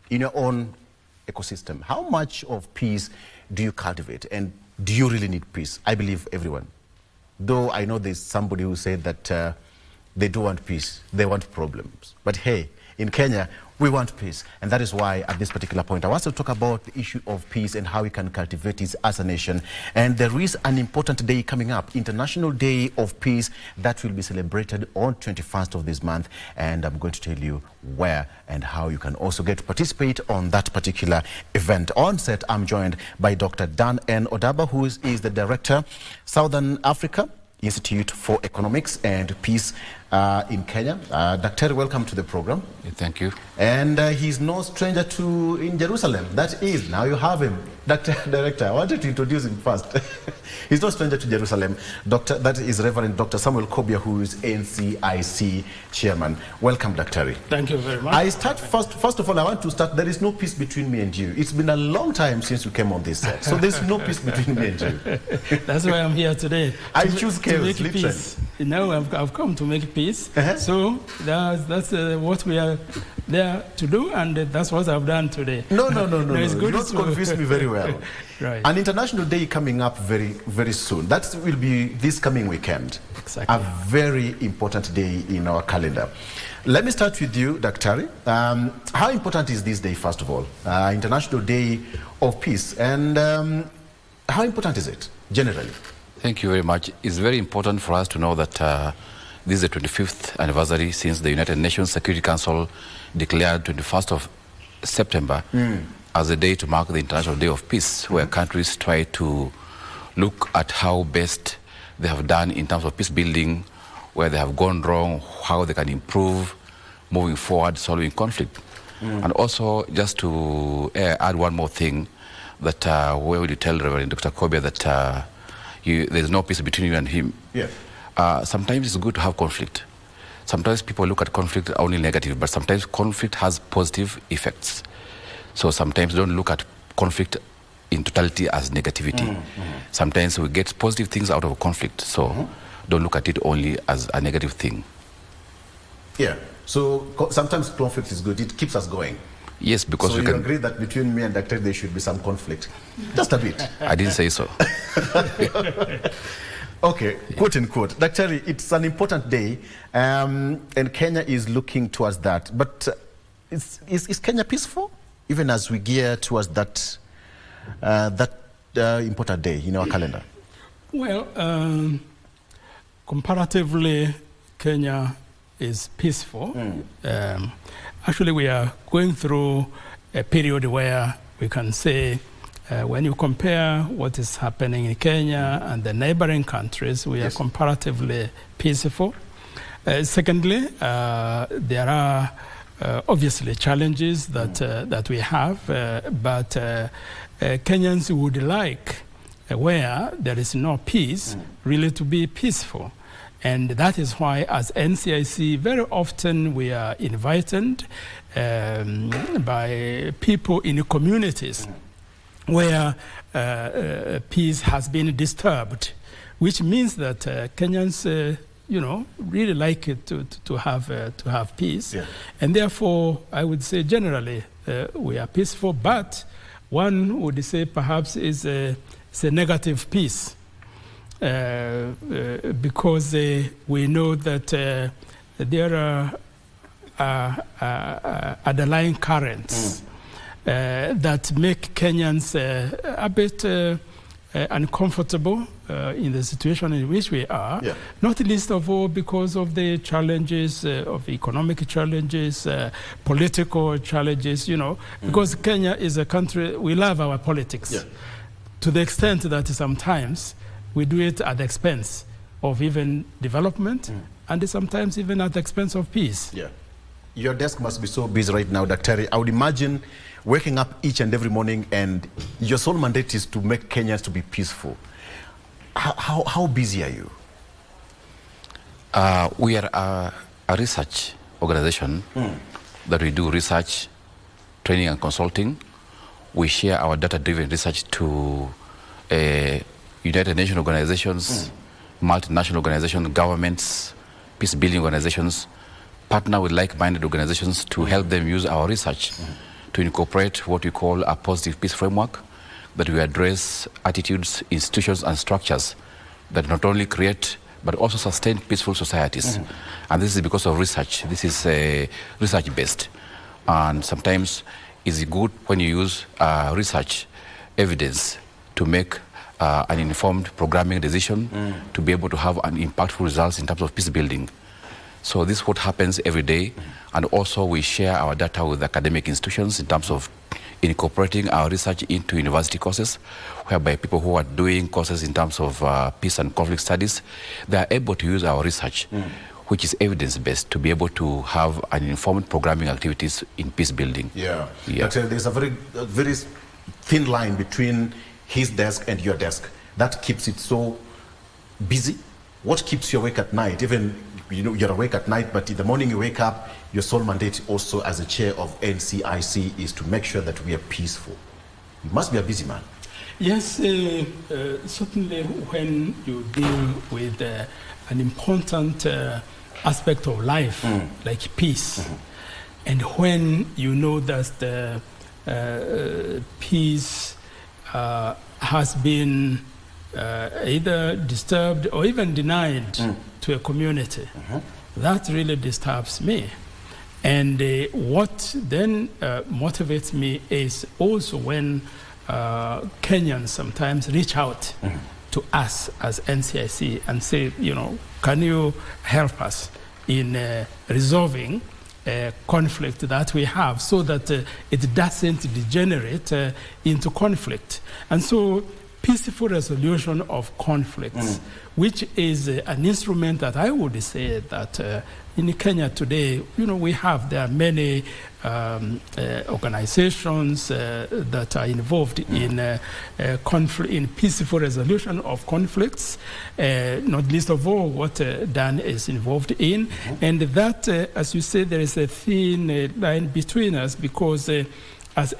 in your own ecosystem, how much of peace do you cultivate, and do you really need peace? I believe everyone. Though I know there's somebody who said that they do want peace, they want problems. But hey, in Kenya, we want peace. And that is why at this particular point, I want to talk about the issue of peace and how we can cultivate it as a nation. And there is an important day coming up, International Day of Peace, that will be celebrated on 21st of this month. And I'm going to tell you where and how you can also get to participate on that particular event. On set, I'm joined by Dr. Dan N. Odaba, who is the Director, Southern Africa Institute for Economics and Peace in Kenya. Dr. welcome to the program. Thank you. And he's no stranger to in Jerusalem. That is, now you have him. Director, I wanted to introduce him first. He's no stranger to Jerusalem. That is Reverend Dr. Samuel Kobia, who is NCIC Chairman. Welcome, Dr. Thank you very much. I start first of all, I want to start, there is no peace between me and you. It's been a long time since you came on this set. So there's no peace between me and you. That's why I'm here today. I choose chaos, to make peace. You know, I've come to make peace. So that's what we are there to do, and that's what I've done today. No. It's good. You don't confuse me very well. Right. An international day coming up very, very soon. That will be this coming weekend. Exactly. A very important day in our calendar. Let me start with you, Dr. How important is this day, first of all? International Day of Peace. And how important is it, generally? Thank you very much. It's very important for us to know that this is the 25th anniversary since the United Nations Security Council declared 21st of September as a day to mark the International Day of Peace, where countries try to look at how best they have done in terms of peace building, where they have gone wrong, how they can improve moving forward, solving conflict. And also, just to add one more thing, that where would you tell Reverend Dr. Kobia that there's no peace between you and him? Yes. Sometimes it's good to have conflict. Sometimes people look at conflict only negative, but sometimes conflict has positive effects. So sometimes don't look at conflict in totality as negativity. Sometimes we get positive things out of conflict, so don't look at it only as a negative thing. Yeah, so sometimes conflict is good, it keeps us going. Yes, because so we you can agree that between me and Dr. there should be some conflict? Just a bit. I didn't say so. Okay, quote unquote. Dr. it's an important day, and Kenya is looking towards that. But is Kenya peaceful, even as we gear towards that important day in our calendar? Well, comparatively, Kenya is peaceful. Actually, we are going through a period where we can say, when you compare what is happening in Kenya and the neighboring countries, we are comparatively peaceful. Secondly, there are obviously challenges that we have, but Kenyans would like, where there is no peace, really to be peaceful. And that is why, as NCIC, very often we are invited by people in the communities where peace has been disturbed, which means that Kenyans, really like it to have peace, and therefore I would say generally we are peaceful. But one would say perhaps it's a negative peace, because we know that there are underlying currents that make Kenyans a bit uncomfortable in the situation in which we are, not least of all because of the challenges of economic challenges, political challenges, because Kenya is a country, we love our politics to the extent that sometimes we do it at the expense of even development and sometimes even at the expense of peace. Your desk must be so busy right now, Dr. I would imagine waking up each and every morning and your sole mandate is to make Kenyans to be peaceful. How busy are you? We are a research organization that we do research, training and consulting. We share our data-driven research to United Nations organizations, multinational organizations, governments, peace-building organizations, partner with like-minded organizations to help them use our research to incorporate what we call a positive peace framework, that we address attitudes, institutions, and structures that not only create but also sustain peaceful societies. And this is because of research. This is research-based. And sometimes it's good when you use research evidence to make an informed programming decision to be able to have an impactful results in terms of peace building. So this is what happens every day. And also we share our data with academic institutions in terms of incorporating our research into university courses, whereby people who are doing courses in terms of peace and conflict studies, they are able to use our research, which is evidence-based, to be able to have an informed programming activities in peace building. Yeah. But there's a very thin line between his desk and your desk. That keeps it so busy. What keeps you awake at night? Even, you know, you're awake at night, but in the morning you wake up, your sole mandate also as a chair of NCIC is to make sure that we are peaceful. You must be a busy man. Yes, certainly when you deal with an important aspect of life, like peace, and when you know that the peace has been either disturbed or even denied to a community, that really disturbs me. And what then motivates me is also when Kenyans sometimes reach out to us as NCIC and say, you know, can you help us in resolving conflict that we have so that it doesn't degenerate into conflict. And so peaceful resolution of conflicts, which is an instrument that I would say that in Kenya today, you know, there are many organizations that are involved in in peaceful resolution of conflicts, not least of all what Dan is involved in. And that, as you say, there is a thin line between us because as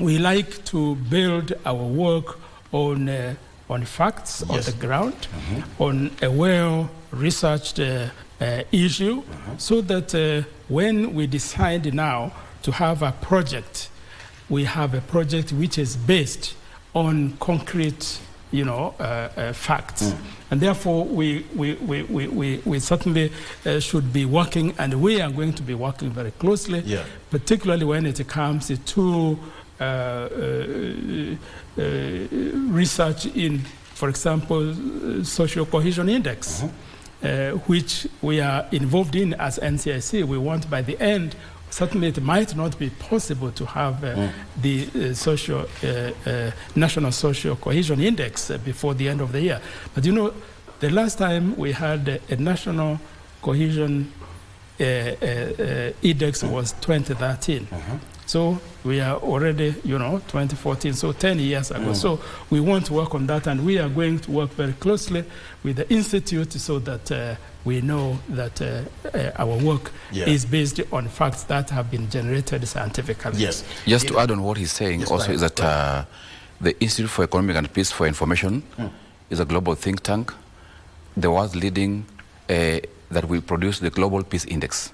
we like to build our work on facts, on the ground, on a well-researched issue, so that when we decide now to have a project, we have a project which is based on concrete, you know, facts. And therefore, we certainly should be working, and we are going to be working very closely, particularly when it comes to research in, for example, social cohesion index, which we are involved in as NCIC. We want by the end, certainly it might not be possible to have the national social cohesion index before the end of the year. But you know, the last time we had a national cohesion index was 2013. So we are already, you know, 2014, so 10 years ago. So we want to work on that, and we are going to work very closely with the Institute so that we know that our work is based on facts that have been generated scientifically. Yes. Just to add on what he's saying also is that the Institute for Economic and Peace for Information is a global think tank, the world's leading, that will produce the Global Peace Index.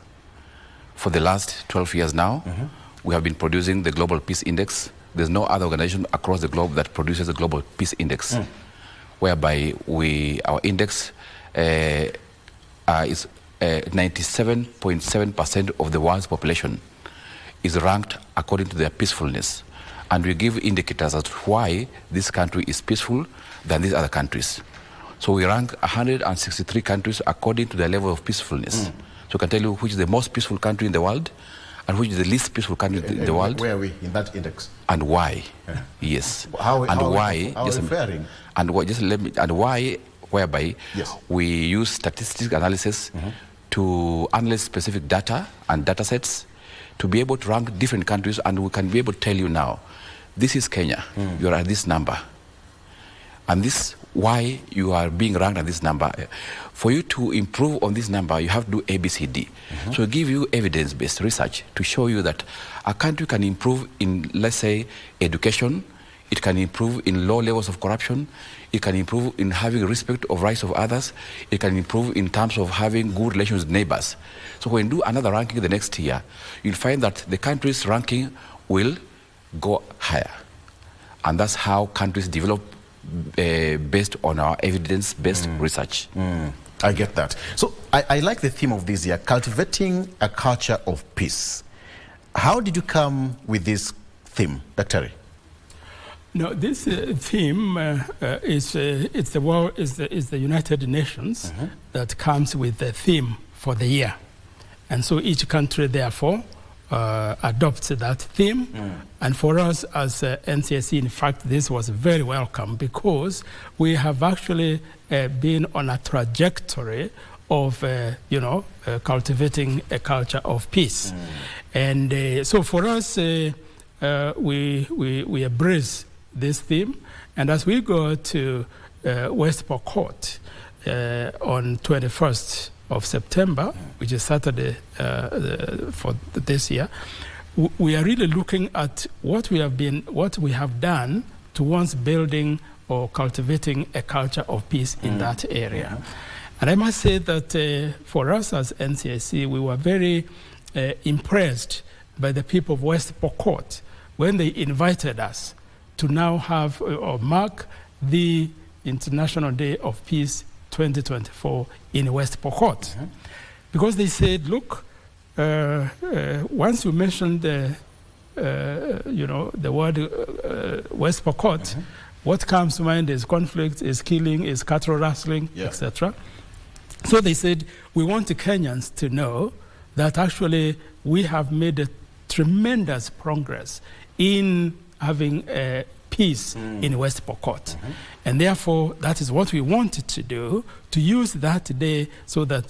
For the last 12 years now, we have been producing the Global Peace Index. There's no other organization across the globe that produces a Global Peace Index, whereby our index is 97.7% of the world's population is ranked according to their peacefulness. And we give indicators as to why this country is peaceful than these other countries. So we rank 163 countries according to their level of peacefulness. So I can tell you which is the most peaceful country in the world and which is the least peaceful country in the world. Where are we in that index? And why? Yes. How and why? How just, are we faring? And why? Just let me. And why? Whereby we use statistical analysis to analyze specific data and data sets to be able to rank different countries, and we can be able to tell you now, this is Kenya. You are at this number, and this why you are being ranked at this number. For you to improve on this number, you have to do ABCD. So we give you evidence-based research to show you that a country can improve in, let's say, education, It can improve in low levels of corruption. It can improve in having respect of rights of others. It can improve in terms of having good relations with neighbors. So when you do another ranking the next year, you'll find that the country's ranking will go higher. And that's how countries develop based on our evidence-based research. I get that. So I like the theme of this year, cultivating a culture of peace. How did you come with this theme, Dr. No, this theme is the United Nations that comes with the theme for the year, and so each country therefore adopts that theme. And for us as NCSC, in fact, this was very welcome because we have actually been on a trajectory of cultivating a culture of peace, and so for us we embrace this theme, and as we go to West Pokot on 21st of September, which is Saturday for this year, we are really looking at what we have done towards building or cultivating a culture of peace in that area. And I must say that for us as NCSC, we were very impressed by the people of West Pokot when they invited us to now have or mark the International Day of Peace 2024 in West Pokot. Because they said, look, once you mentioned the word West Pokot, what comes to mind is conflict, is killing, is cattle rustling, etc. So they said, we want the Kenyans to know that actually we have made a tremendous progress in having peace in West Pokot. And therefore, that is what we wanted to do, to use that day so that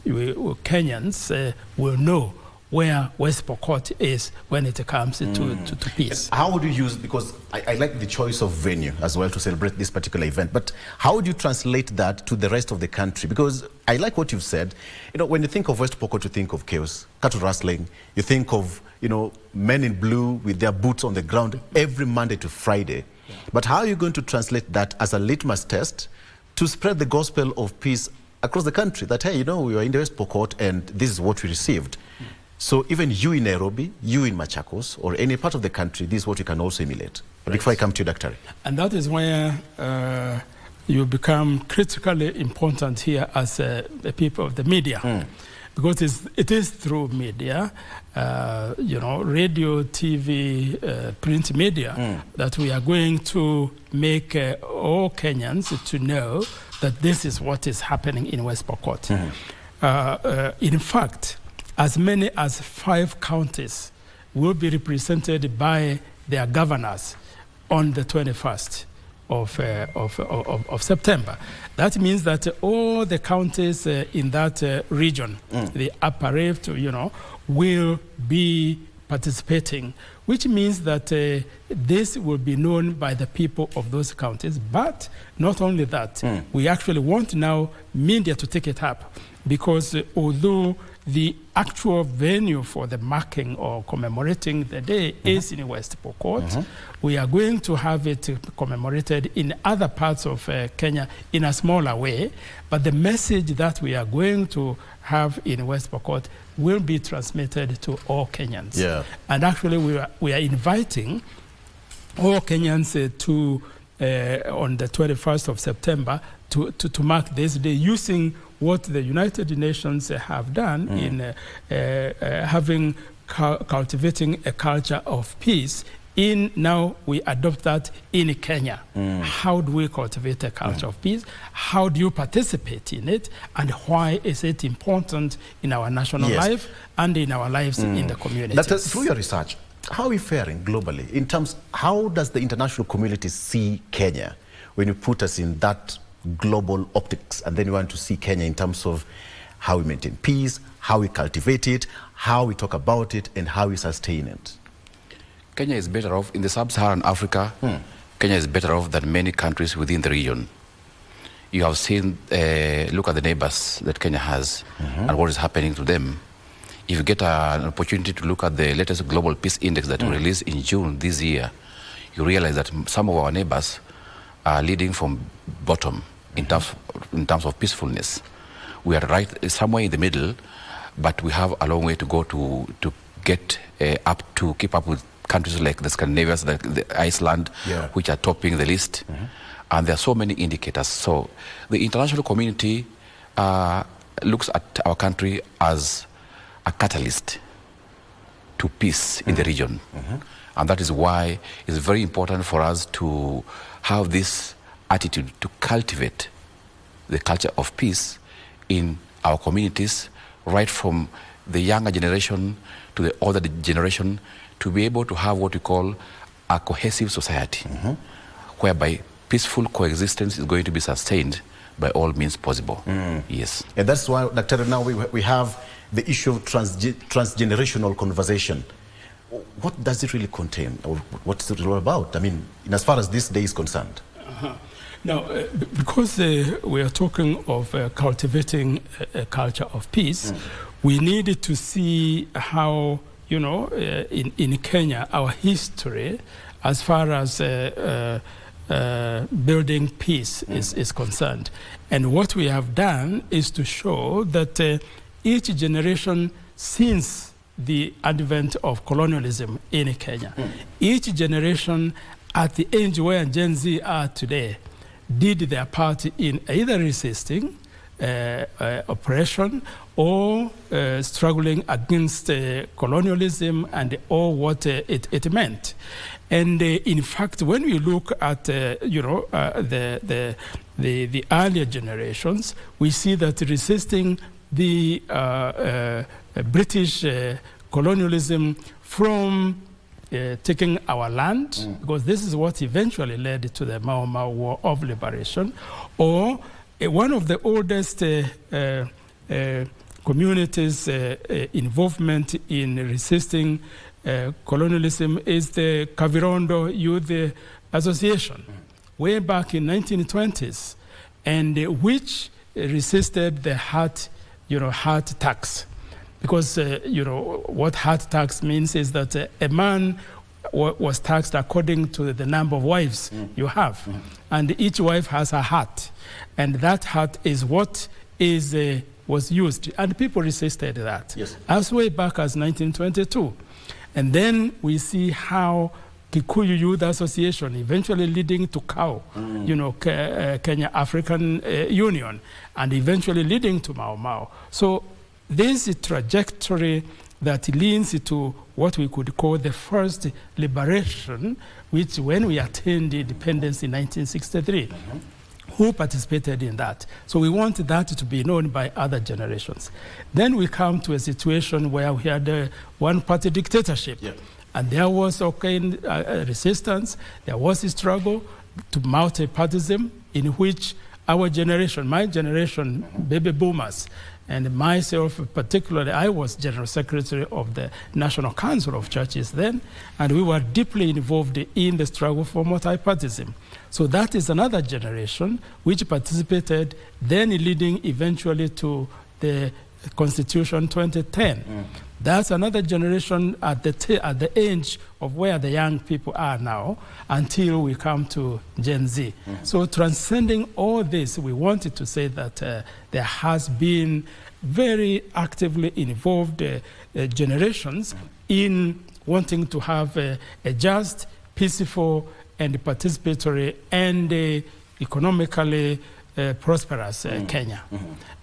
Kenyans will know where West Pokot is when it comes to peace. How would you use, because I like the choice of venue as well to celebrate this particular event, but how would you translate that to the rest of the country? Because I like what you've said. When you think of West Pokot, you think of chaos, cattle rustling, you think of men in blue with their boots on the ground every Monday to Friday. But how are you going to translate that as a litmus test to spread the gospel of peace across the country? That, hey, we were in the West Pokot and this is what we received. So even you in Nairobi, you in Machakos, or any part of the country, this is what you can also emulate. Right. Before I come to you, Dr. And that is where you become critically important here as the people of the media. Because it is through media, radio, TV, print media, that we are going to make all Kenyans to know that this is what is happening in West Pokot. In fact, as many as 5 counties will be represented by their governors on the 21st of September. That means that all the counties in that region, the upper rift, will be participating, which means that this will be known by the people of those counties. But not only that, we actually want now media to take it up, because although the actual venue for the marking or commemorating the day is in West Pokot, we are going to have it commemorated in other parts of Kenya in a smaller way. But the message that we are going to have in West Pokot will be transmitted to all Kenyans. And actually, we are inviting all Kenyans to, on the 21st of September, to mark this day using what the United Nations have done in having cultivating a culture of peace. Now we adopt that in Kenya. How do we cultivate a culture of peace? How do you participate in it? And why is it important in our national life and in our lives in the community? Through your research, how are we faring globally? In terms, how does the international community see Kenya when you put us in that global optics, and then we want to see Kenya in terms of how we maintain peace, how we cultivate it, how we talk about it, and how we sustain it? Kenya is better off in the sub-Saharan Africa. Kenya is better off than many countries within the region. You have seen, look at the neighbors that Kenya has and what is happening to them. If you get an opportunity to look at the latest Global Peace Index that we released in June this year, you realize that some of our neighbors are leading from bottom in terms of peacefulness. We are right somewhere in the middle, but we have a long way to go to get up to keep up with countries like the Scandinavians, the Iceland, which are topping the list. And there are so many indicators. So the international community looks at our country as a catalyst to peace in the region. And that is why it's very important for us to have this attitude to cultivate the culture of peace in our communities, right from the younger generation to the older generation, to be able to have what we call a cohesive society, whereby peaceful coexistence is going to be sustained by all means possible. Yes. And that's why, Dr. now we have the issue of transgenerational conversation. What does it really contain? Or what's it all about? I mean, in as far as this day is concerned. Now, because we are talking of cultivating a culture of peace, we needed to see how, you know, in Kenya, our history as far as building peace is concerned. And what we have done is to show that each generation since the advent of colonialism in Kenya, each generation at the age where Gen Z are today did their part in either resisting oppression or struggling against colonialism and all what it meant. And in fact, when we look at you know, the earlier generations, we see that resisting the British colonialism from taking our land, because this is what eventually led to the Mau Mau War of Liberation, or one of the oldest communities' involvement in resisting colonialism is the Kavirondo Youth Association, way back in 1920s, and which resisted the heart tax. Because, you know, what heart tax means is that a man was taxed according to the number of wives you have. And each wife has a heart. And that heart is what was used. And people resisted that. Yes. As way back as 1922. And then we see how Kikuyu Youth Association eventually leading to KAU, you know, Kenya African Union, and eventually leading to Mau Mau. So this trajectory that leads to what we could call the first liberation, which when we attained independence in 1963, who participated in that? So we want that to be known by other generations. Then we come to a situation where we had a one-party dictatorship. Yeah. And there was resistance, there was a struggle to multi-partyism in which our generation, my generation, baby boomers, and myself particularly, I was General Secretary of the National Council of Churches then, and we were deeply involved in the struggle for multi-partyism. So that is another generation which participated, then leading eventually to the Constitution 2010. That's another generation at the age of where the young people are now, until we come to Gen Z. So transcending all this, we wanted to say that there has been very actively involved generations in wanting to have a just, peaceful, and participatory and economically prosperous Kenya.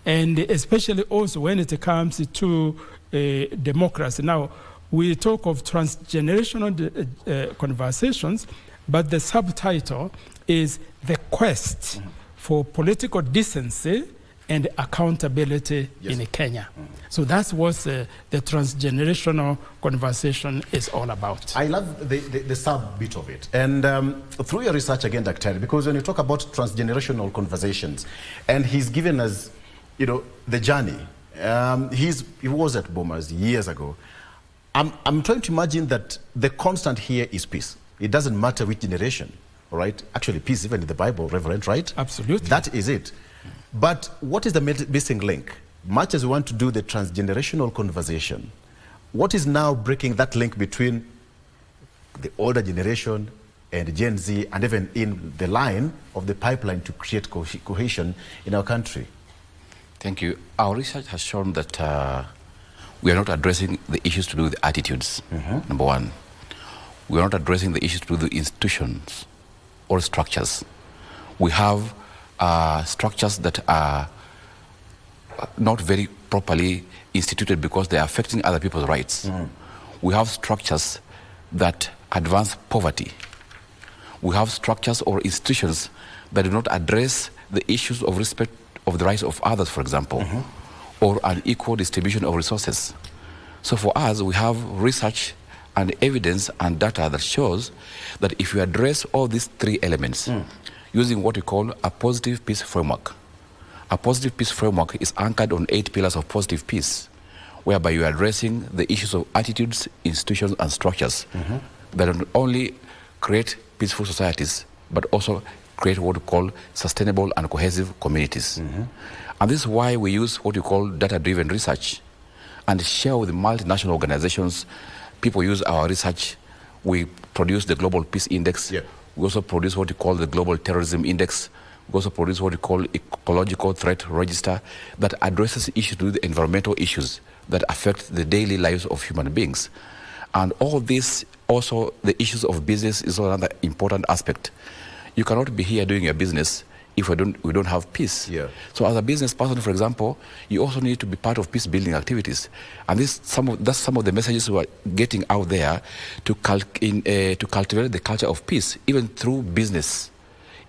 And especially also when it comes to democracy. Now, we talk of transgenerational conversations, but the subtitle is The Quest for Political Decency and Accountability in Kenya. So that's what the transgenerational conversation is all about. I love the sub bit of it. And through your research again, Dr. because when you talk about transgenerational conversations, and he's given us, you know, the journey. He was at Bomas years ago. I'm trying to imagine that the constant here is peace. It doesn't matter which generation, all right? Actually, peace, even in the Bible, Reverend, right? Absolutely. That is it. But what is the missing link? Much as we want to do the transgenerational conversation, what is now breaking that link between the older generation and Gen Z, and even in the line of the pipeline to create cohesion in our country? Thank you. Our research has shown that we are not addressing the issues to do with attitudes, number one. We are not addressing the issues to do with institutions or structures. We have structures that are not very properly instituted because they are affecting other people's rights. We have structures that advance poverty. We have structures or institutions that do not address the issues of respect of the rights of others, for example, or an equal distribution of resources. So for us, we have research and evidence and data that shows that if you address all these three elements using what we call a positive peace framework, a positive peace framework is anchored on 8 pillars of positive peace, whereby you are addressing the issues of attitudes, institutions, and structures that not only create peaceful societies, but also create what we call sustainable and cohesive communities. And this is why we use what we call data-driven research and share with multinational organizations. People use our research. We produce the Global Peace Index. We also produce what we call the Global Terrorism Index. We also produce what we call Ecological Threat Register that addresses issues to the environmental issues that affect the daily lives of human beings. And all this, also the issues of business is another important aspect. You cannot be here doing your business if we don't have peace. So as a business person, for example, you also need to be part of peace building activities. And that's some of the messages we are getting out there to cultivate the culture of peace, even through business.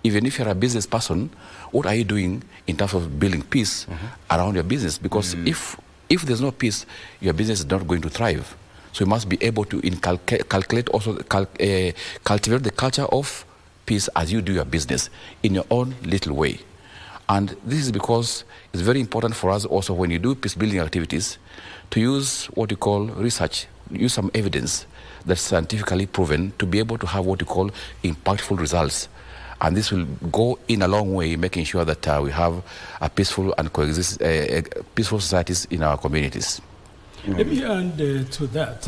Even if you're a business person, what are you doing in terms of building peace around your business? Because if there's no peace, your business is not going to thrive. So you must be able to cultivate the culture of peace as you do your business in your own little way. And this is because it's very important for us also when you do peace building activities to use what we call research, use some evidence that's scientifically proven to be able to have what we call impactful results. And this will go in a long way making sure that we have a peaceful and peaceful societies in our communities. Let me add to that.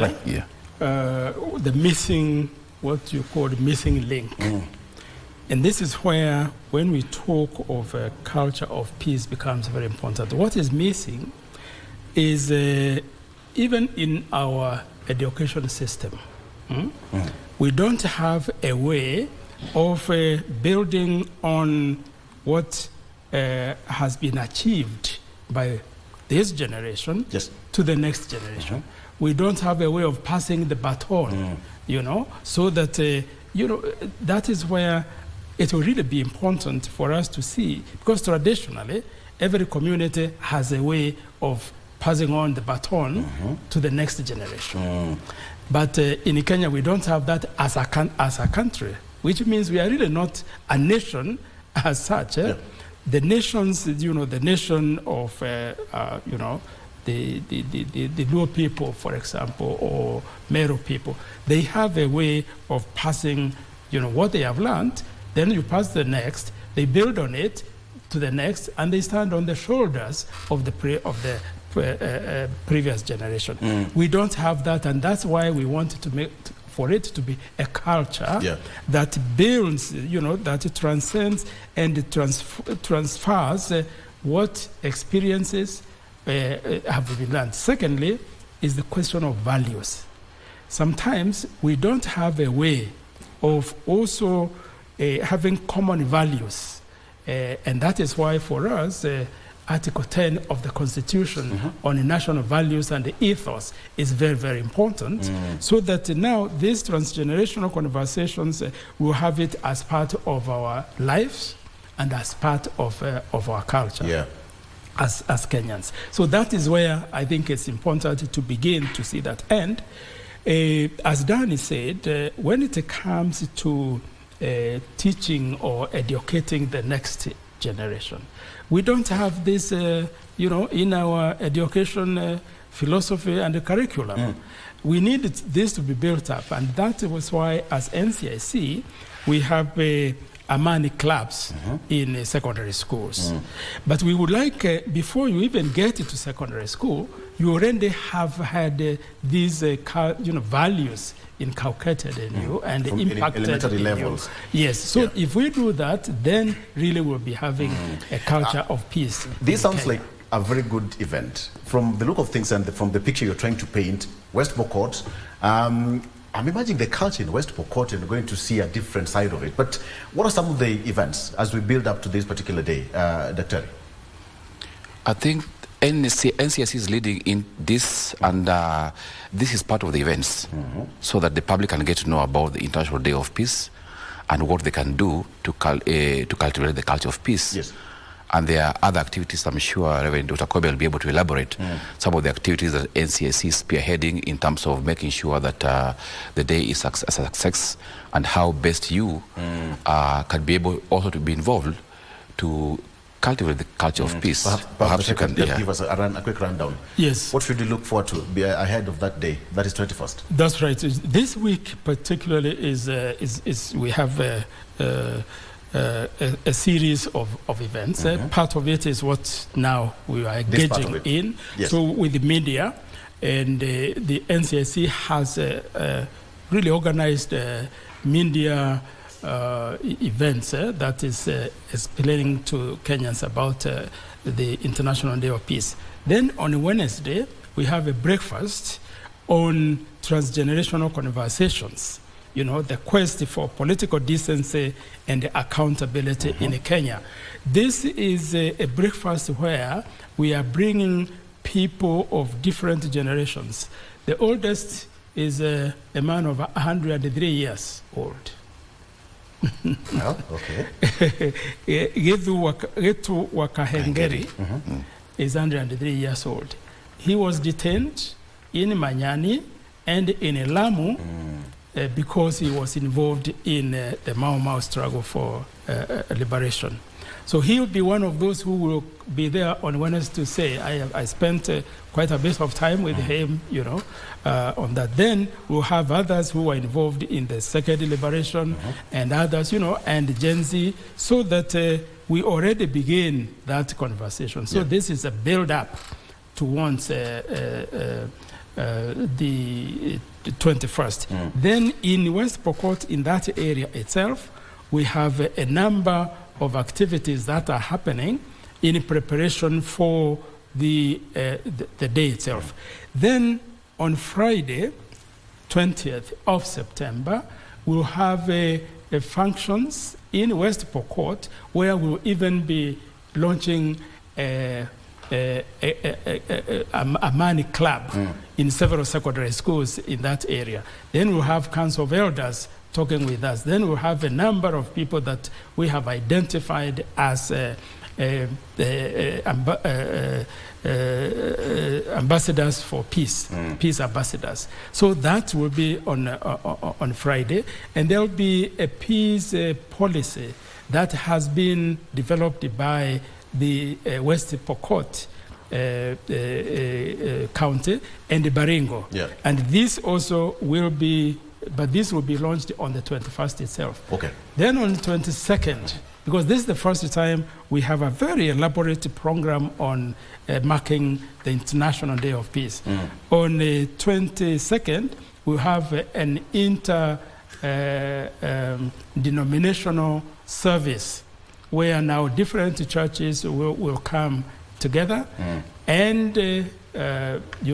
The missing, what you call the missing link. And this is where, when we talk of a culture of peace, becomes very important. What is missing is even in our education system, we don't have a way of building on what has been achieved by this generation to the next generation. We don't have a way of passing the baton, so that, that is where it will really be important for us to see, because traditionally, every community has a way of passing on the baton to the next generation. But in Kenya, we don't have that as a country, which means we are really not a nation as such. The nations, the nation of, the Luo people, for example, or Meru people, they have a way of passing, what they have learned. Then you pass the next, they build on it to the next, and they stand on the shoulders of the previous generation. We don't have that, and that's why we wanted to make for it to be a culture that builds, that transcends and transfers what experiences have been learned. Secondly, is the question of values. Sometimes we don't have a way of also having common values. And that is why for us, Article 10 of the Constitution on the national values and the ethos is very, very important. So that now these transgenerational conversations, will have it as part of our lives and as part of our culture as Kenyans. So that is where I think it's important to begin to see that. And as Danny said, when it comes to teaching or educating the next generation, we don't have this, in our education philosophy and the curriculum. We need this to be built up, and that was why, as NCIC, we have Amani clubs in secondary schools. But we would like, before you even get into secondary school, you already have had these values inculcated in you and From impacted elementary in levels. you. Yes, so if we do that, then really we'll be having a culture of peace. This sounds like a very good event. From the look of things and from the picture you're trying to paint, West Pokot, I'm imagining the culture in West Pokot and going to see a different side of it. But what are some of the events as we build up to this particular day, Dr. I think NCSC is leading in this, and this is part of the events, so that the public can get to know about the International Day of Peace and what they can do to cultivate the culture of peace. Yes. And there are other activities. I'm sure Reverend Dr. Kobe will be able to elaborate some of the activities that NCSC is spearheading in terms of making sure that the day is a success, and how best you can be able also to be involved to cultivate the culture of peace. Perhaps you can give us a quick rundown. Yes. What should you look forward to ahead of that day? That is 21st. That's right. This week particularly is we have a series of events. Part of it is what now we are engaging in. Yes. So with the media, and the NCSC has really organized media events that is explaining to Kenyans about the International Day of Peace. Then on Wednesday, we have a breakfast on transgenerational conversations. You know, the quest for political decency and accountability in Kenya. This is a breakfast where we are bringing people of different generations. The oldest is a man of 103 years old. Oh, okay. Getu Wakahengeri is 103 years old. He was detained in Manyani and in Lamu because he was involved in the Mau Mau struggle for liberation. So he will be one of those who will be there on Wednesday to say, I spent quite a bit of time with him, you know, on that. Then we'll have others who are involved in the second liberation and others, you know, and Gen Z, so that we already begin that conversation. So this is a build-up towards the 21st. Then in West Pokot, in that area itself, we have a number of activities that are happening in preparation for the day itself. Then on Friday, 20th of September, we'll have functions in West Pokot where we'll even be launching a Amani club in several secondary schools in that area. Then we'll have Council of Elders talking with us. Then we'll have a number of people that we have identified as ambassadors for peace, peace ambassadors. So that will be on Friday, and there will be a peace policy that has been developed by the West Pokot County and the Baringo. Yeah. And this also will be, but this will be launched on the 21st itself. Okay. Then on the 22nd, because this is the first time we have a very elaborate program on marking the International Day of Peace. On the 22nd, we'll have an inter-denominational service where now different churches will come together, and you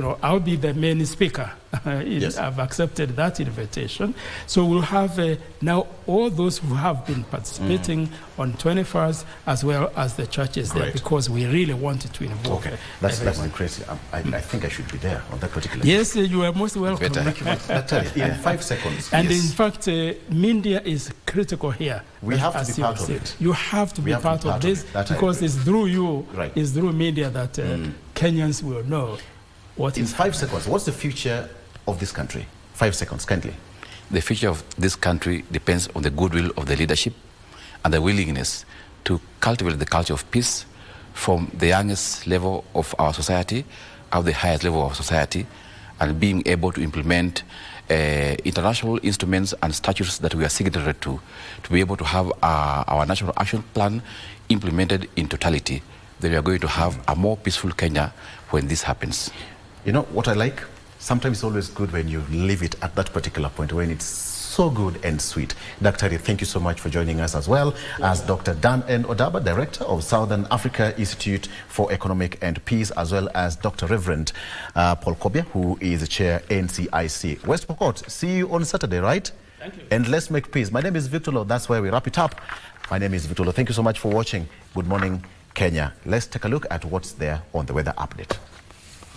know, I'll be the main speaker. Yes. I've accepted that invitation. So we'll have now all those who have been participating on 21st, as well as the churches there, because we really wanted to involve. Okay, that's crazy. I think I should be there on that particular. Yes, you are most welcome. Thank you much. In 5 seconds. And in fact, media is critical here. We have to be part of it. You have to be part of this, because it's through you, it's through media that Kenyans will know what in is 5 seconds, what's the future of this country? 5 seconds, kindly. The future of this country depends on the goodwill of the leadership and the willingness to cultivate the culture of peace from the youngest level of our society up the highest level of society, and being able to implement international instruments and statutes that we are signatory to be able to have our national action plan implemented in totality, then we are going to have a more peaceful Kenya when this happens. You know what I like? Sometimes it's always good when you leave it at that particular point, when it's so good and sweet. Dr. thank you so much for joining us, as well as Dr. Dan N. Odaba, Director of Southern Africa Institute for Economic and Peace, as well as Dr. Reverend Paul Kobia, who is the Chair NCIC. West Pokot, see you on Saturday, right? Thank you. And let's make peace. My name is Victor Lo. That's where we wrap it up. My name is Victor Lo. Thank you so much for watching. Good morning, Kenya. Let's take a look at what's there on the weather update.